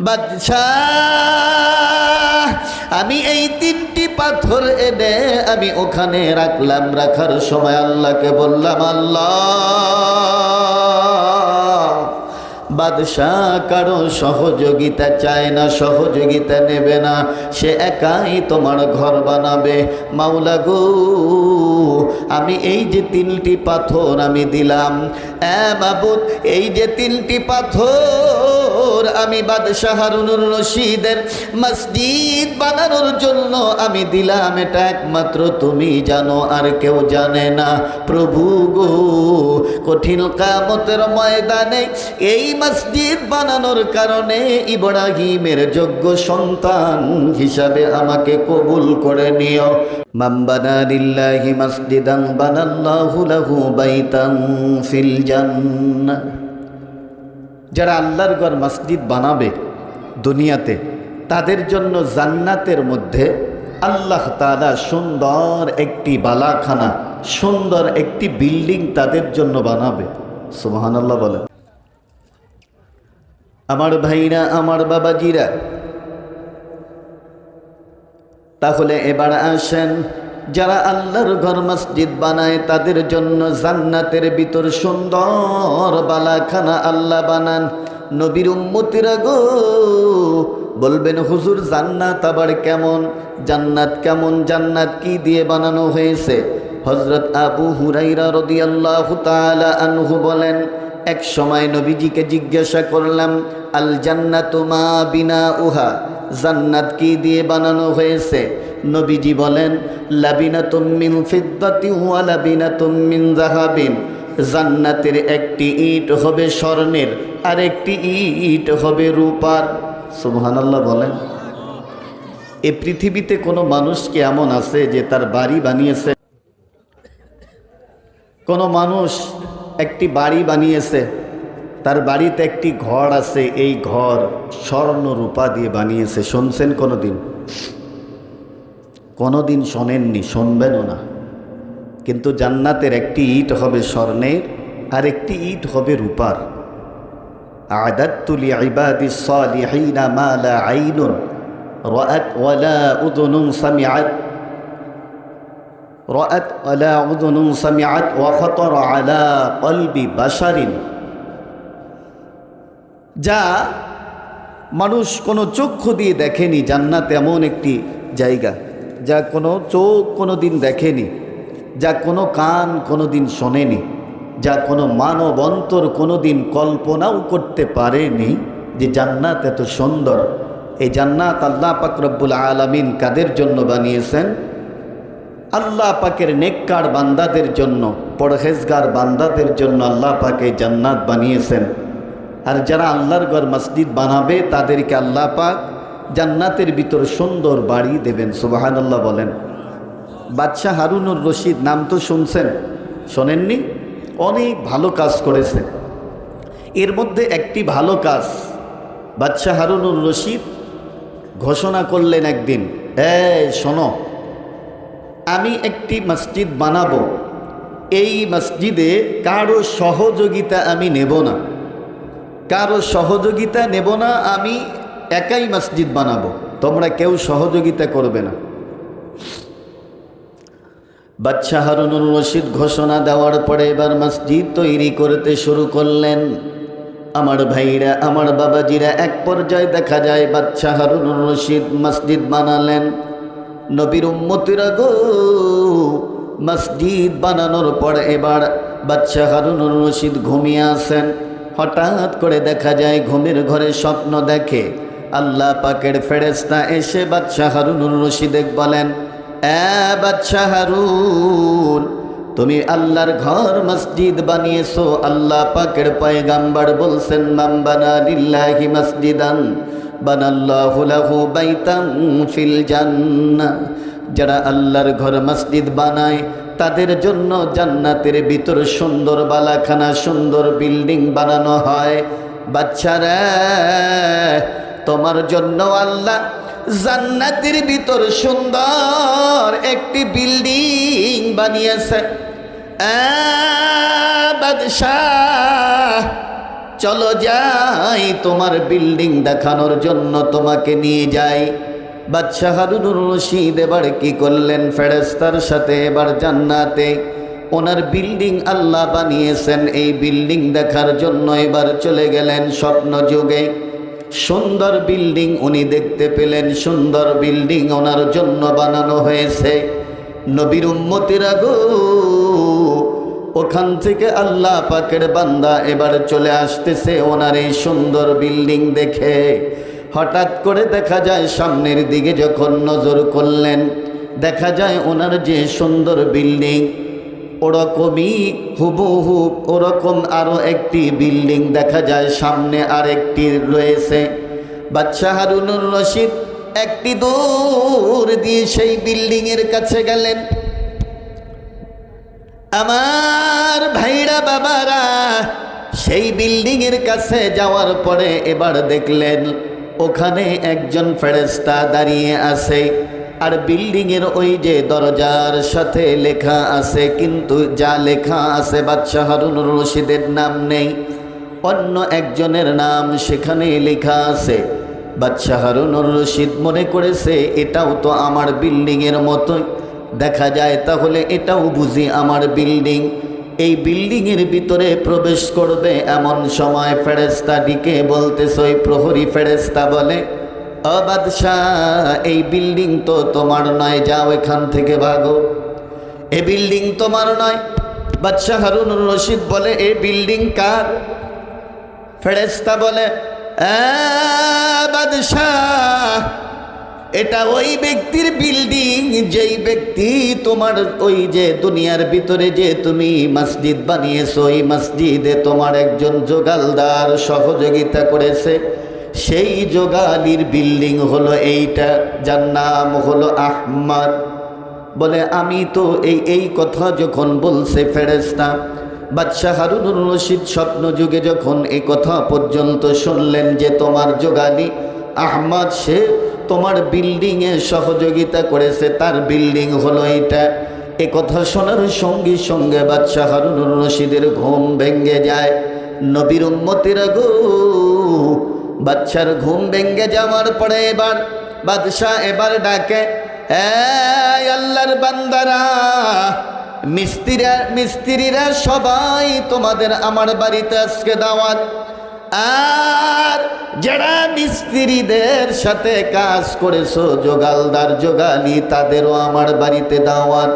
বাদশাহ, আমি এই তিনটি পাথর এনে আমি ওখানে রাখলাম। রাখার সময় আল্লাহকে বললাম, আল্লাহ, বাদশাহ কারো সহযোগিতা চায় না, সহযোগিতা নেবে না, সে একাই তোমার ঘর বানাবে। মাওলা গো, আমি এই যে তিনটি পাথর আমি দিলাম, মাবুদ, এই যে তিনটি পাথর আমি বাদশাহ হারুনুর রশিদের মসজিদ বানানোর জন্য আমি দিলাম, এটা একমাত্র তুমি জানো, আর কেউ জানে না। প্রভু গো, কঠিন কিয়ামতের ময়দানে এই মসজিদ বানানোর কারণে ইব্রাহিমের যোগ্য সন্তান হিসাবে আমাকে কবুল করে নিও। মান বানা লিল্লাহি মসজিদান বানাল্লাহু লাহু বাইতান ফিল জান্নাহ। যারা আল্লাহর ঘর মসজিদ বানাবে দুনিয়াতে, তাদের জন্য জান্নাতের মধ্যে আল্লাহ তাআলা সুন্দর একটি বালাখানা, সুন্দর একটি বিল্ডিং তাদের জন্য বানাবে। সুবহানাল্লাহ বলেন। আমার ভাইরা, আমার বাবাজিরা, তাহলে এবার আসেন, যারা আল্লাহর ঘর মসজিদ বানায় তাদের জন্য জান্নাতের ভিতর সুন্দর বালাখানা আল্লাহ বানান। নবীর উম্মতিরা গো বলবেন, হুজুর জান্নাত আবার কেমন? জান্নাত কেমন? জান্নাত কি দিয়ে বানানো হয়েছে? হযরত আবু হুরায়রা রাদিয়াল্লাহু তাআলা আনহু বলেন, এক সময় নবীজিকে জিজ্ঞাসা করলাম, আল জান্নাতু মা বিনাউহা, জান্নাত কি দিয়ে বানানো হয়েছে? নবীজি বলেন, লাবিনাতুম মিন ফিদ্দাতি ওয়া লাবিনাতুম মিন যাহাবিন, জান্নাতের একটি ইট হবে স্বর্ণের, আর একটি ইট হবে রূপার। সুবহানাল্লাহ বলেন। এই পৃথিবীতে কোনো মানুষ কি এমন আছে যে তার বাড়ি বানিয়েছে? কোনো মানুষ একটি বাড়ি বানিয়েছে, তার বাড়িতে একটি ঘর আছে, এই ঘর স্বর্ণ রূপা দিয়ে বানিয়েছে? শুনছেন কোনোদিন? কোনোদিন শোনেননি, শুনবেনও না। কিন্তু জান্নাতের একটি ইট হবে স্বর্ণের, আর একটি ইট হবে রূপার। আ'দাদতু লিইবাদিস সালিহিনা মা লা আইনুন রাআত ওয়ালা উযুনুন সামিআত ওয়ালা উযুনুন সামিআত ওয়া খাতারা আলা কলবি বাশারিন, যা মানুষ কোনো চক্ষু দিয়ে দেখেনি। জান্নাত এমন একটি জায়গা যা কোনো চোখ কোনো দিন দেখেনি, যা কোনো কান কোনো দিন শোনেনি, যা কোনো মানব অন্তর কোনো দিন কল্পনাও করতে পারেনি যে জান্নাত এত সুন্দর। এই জান্নাত আল্লাহ পাক রব্বুল আলামিন কাদের জন্য বানিয়েছেন? আল্লাহ পাকের নেককার বান্দাদের জন্য, পরহেজগার বান্দাদের জন্য আল্লাহ পাক এই জান্নাত বানিয়েছেন। আর যারা আল্লাহর ঘর মসজিদ বানাবে তাদেরকে আল্লাহ পাক জান্নাতের ভিতর সুন্দর বাড়ি দেবেন। সুবহানাল্লাহ বলেন। বাদশাহ হারুনুর রশিদ নাম তো শুনছেন, শোনেননি? অনেক ভালো কাজ করেছে। এর মধ্যে একটি ভালো কাজ, বাদশাহ হারুনুর রশিদ ঘোষণা করলেন একদিন, শোনো, আমি একটি মসজিদ বানাবো, এই মসজিদে কারো সহযোগিতা আমি নেব না, কারো সহযোগিতা নেব না, আমি একাই মসজিদ বানাবো, তোমরা কেউ সহযোগিতা করবে না। বাদশাহ হারুনুর রশিদ ঘোষণা দেওয়ার পরে এবার মসজিদ তৈরি করতে শুরু করলেন। আমার ভাইরা, আমার বাবাজিরা, এক পর্যায়ে দেখা যায় বাদশাহ হারুনুর রশিদ মসজিদ বানালেন। নবীর উম্মতিরা গো, মসজিদ বানানোর পর এবার বাদশাহ হারুনুর রশিদ ঘুমিয়ে আসেন। হঠাৎ করে দেখা যায় ঘুমের ঘরে স্বপ্ন দেখে আল্লাহ পাকের ফেরেশতা এসে বাদশাহ হারুনুর রশিদে বলেন, বাদশাহ হারুন, তুমি আল্লাহর ঘর মসজিদ বানিয়েছো। আল্লাহ পাকের পয়গাম্বর বলছেন, মান বানা লিল্লাহি মসজিদান বানাল্লাহু লাহু বাইতান ফিল জান্নাহ, যারা আল্লাহর ঘর মসজিদ বানায় তাদের জন্য জান্নাতের ভিতর সুন্দর বালাখানা, সুন্দর বিল্ডিং বানানো হয়। বাচ্চারা, তোমার জন্য আল্লাহ জান্নাতের ভিতর সুন্দর একটি বিল্ডিং বানিয়েছে। বাদশাহ, চলো যাই তোমার বিল্ডিং দেখানোর জন্য তোমাকে নিয়ে যাই। বাদশাহ হারুনুর রশিদ এবার কি করলেন, ফেরেশতার সাথে এবার জান্নাতে ওনার বিল্ডিং আল্লাহ বানিয়েছেন, এই বিল্ডিং দেখার জন্য এবার চলে গেলেন স্বপ্ন যুগে। সুন্দর বিল্ডিং উনি দেখতে পেলেন, সুন্দর বিল্ডিং ওনার জন্য বানানো হয়েছে। নবীর উম্মতিরা গো, ওখান থেকে আল্লাহ পাকের বান্দা এবার চলে আসতেছে ওনার এই সুন্দর বিল্ডিং দেখে। হঠাৎ করে দেখা যায় সামনের দিকে যখন নজর করলেন, দেখা যায় ওনার যে সুন্দর বিল্ডিং ওরকমই হুবহু ওরকম আরও একটি বিল্ডিং দেখা যায় সামনে আরেকটি রয়েছে। বাদশাহ হারুনুর রশিদ একটি দৌড় দিয়ে সেই বিল্ডিংয়ের কাছে গেলেন। আমার ভাইরা বাবারা, সেই বিল্ডিংয়ের কাছে যাওয়ার পরে এবার দেখলেন ওখানে একজন ফেরেশতা দাঁড়িয়ে আছে, আর বিল্ডিংয়ের ওই যে দরজার সাথে লেখা আছে, কিন্তু যা লেখা আছে বাদশাহ হারুনুর রশিদের নাম নেই, অন্য একজনের নাম সেখানে লেখা আছে। বাদশাহ হারুনুর রশিদ মনে করেছে এটাও তো আমার বিল্ডিংয়ের মতোই দেখা যায়, তাহলে এটাও বুঝি আমার বিল্ডিং। এই বিল্ডিংয়ের ভিতরে প্রবেশ করবে এমন সময় ফেরেশতা ডিকে বলতেছে, ওই প্রহরী ফেরেশতা বলে, ও বাদশাহ, এই বিল্ডিং তো তোমার নয়, যাও এখান থেকে ভাগো, এই বিল্ডিং তোমার নয়। বাদশাহ হারুনুর রশিদ বলে, এই বিল্ডিং কার? ফেরেশতা বলে, বাদশাহ, এটা ওই ব্যক্তির বিল্ডিং যেই ব্যক্তি তোমার ওই যে দুনিয়ার ভিতরে যে তুমি মসজিদ বানিয়েছো, ওই মসজিদে তোমার একজন জোগালদার সহযোগিতা করেছে, সেই জোগালির বিল্ডিং হলো এইটা, যার নাম হলো আহমদ। বলে, আমি তো এই কথা যখন বলছে ফেরেশতা, বাদশাহ হারুনুর রশিদ স্বপ্ন যুগে যখন এই কথা পর্যন্ত শুনলেন যে তোমার জোগালি আহমদ সে তোমার বিল্ডিংয়ে সহযোগিতা করেছে, তার বিল্ডিং হলো এইটা, এ কথা শোনার সঙ্গে সঙ্গে বাদশাহ হারুনুর রশিদের ঘুম ভেঙে যায়। নবীর উম্মতিরা গো, বাদশার ঘুম ভেঙে যাওয়ার পরে এবার বাদশাহ এবার ডাকে, আল্লাহর বান্দারা, মিস্ত্রিরা সবাই তোমাদের আমার বাড়িতে আজকে দাওয়াত। আর যারা মিস্ত্রিদের সাথে কাজ করেছো, জোগালদার জোগালি, তাদেরও আমার বাড়িতে দাওয়াত।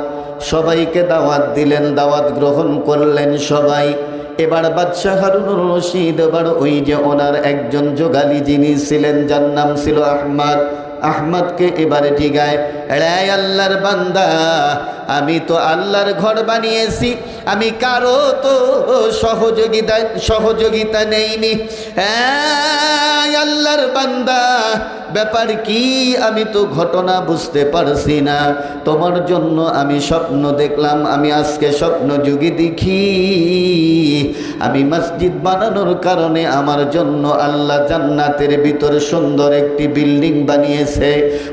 সবাইকে দাওয়াত দিলেন, দাওয়াত গ্রহণ করলেন সবাই। এবার বাদশাহ হারুনুর রশিদ এবার ওই যে ওনার একজন জোগালি যিনি ছিলেন, যার নাম ছিল আহমদ, আহমদকে এবারে জিগায়, রে আল্লাহর বান্দা, আমি তো আল্লাহর ঘর বানিয়েছি, আমি কারো তো সহযোগিতা নেইনি। আল্লাহর বান্দা, ব্যাপার কি? আমি তো ঘটনা বুঝতে পারছি না, তোমার জন্য আমি স্বপ্ন দেখলাম, আমি আজকে স্বপ্ন যুগে দেখি আমি মসজিদ বানানোর কারণে আমার জন্য আল্লাহ জান্নাতের ভিতর সুন্দর একটি বিল্ডিং বানিয়েছে।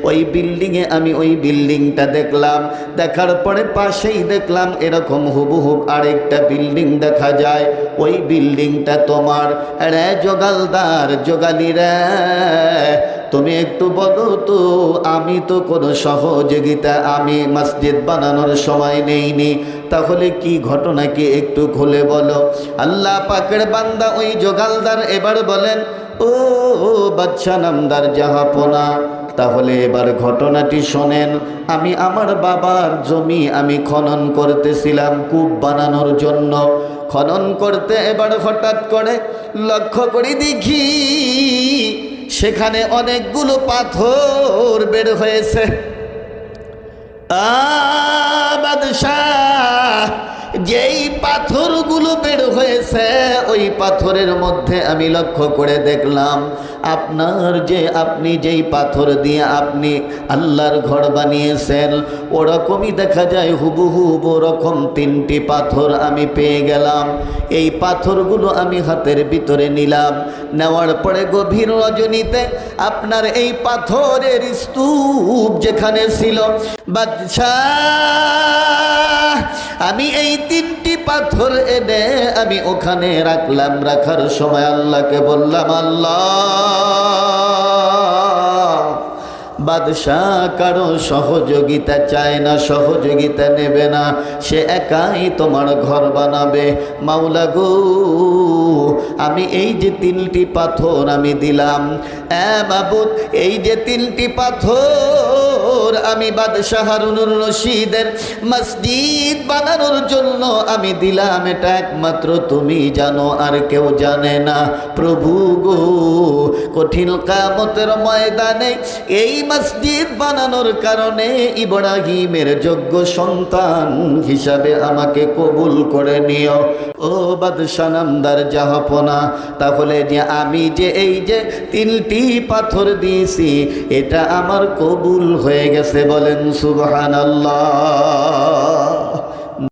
ওই বিল্ডিংয়ে আমি ওই বিল্ডিংটা দেখলাম, দেখার পরে পাশেই দেখলাম এরকম হুবহুব আরেকটা বিল্ডিং দেখা যায়, ওই বিল্ডিংটা তোমার। রে জোগালদার জোগালি রে, তুমি একটু বলো তো, আমি তো কোনো সহযোগিতা আমি মসজিদ বানানোর সময় নেইনি, তাহলে কি ঘটনা কি একটু খুলে বলো। আল্লাহ পাকের বান্দা ওই জোগালদার এবার বলেন, ও বাদশা নামদার জাহাপনা, তাহলে এবার ঘটনাটি শোনেন। আমি আমার বাবার জমি আমি খনন করতেছিলাম কূপ বানানোর জন্য, খনন করতে এবার হঠাৎ করে লক্ষ্য করে দেখি সেখানে অনেকগুলো পাথর বের হয়েছে। বাদশাহ, যেই পাথরগুলো বের হয়েছে ওই পাথরের মধ্যে আমি লক্ষ্য করে দেখলাম আপনি যেই পাথর দিয়ে আপনি আল্লাহর ঘর বানিয়েছেন ওরকমই দেখা যায় হুবহুব ওরকম 3টি পাথর আমি পেয়ে গেলাম। এই পাথরগুলো আমি হাতের ভিতরে নিলাম। নেওয়ার পরে গভীর রজনীতে আপনার এই পাথরের স্তূপ যেখানে ছিল বাদশাহ, আমি এই 3টি পাথর এনে আমি ওখানে রাখলাম। রাখার সময় আল্লাহকে বললাম, আল্লাহ, বাদশাহ কারো সহযোগিতা চায় না, সহযোগিতা নেবে না, সে একাই তোমার ঘর বানাবে। মাওলা গো, আমি এই যে 3টি পাথর আমি দিলাম, মাবুদ, এই যে 3টি পাথর আমি বাদশাহ হারুনুর রশিদের মসজিদ বানানোর জন্য আমি দিলাম, এটা একমাত্র তুমি জানো, আর কেউ জানে না। প্রভু গো, কঠিন কিয়ামতের ময়দানে এই মসজিদ বানানোর কারণে ইব্রাহিমের যোগ্য সন্তান হিসাবে আমাকে কবুল করে নিও। ও বাদশাহ নামদার জাহাপনা, তাহলে যে আমি যে এই যে 3টি পাথর দিয়েছি এটা আমার কবুল হয়ে গেছে, বলেন সুবহানাল্লাহ।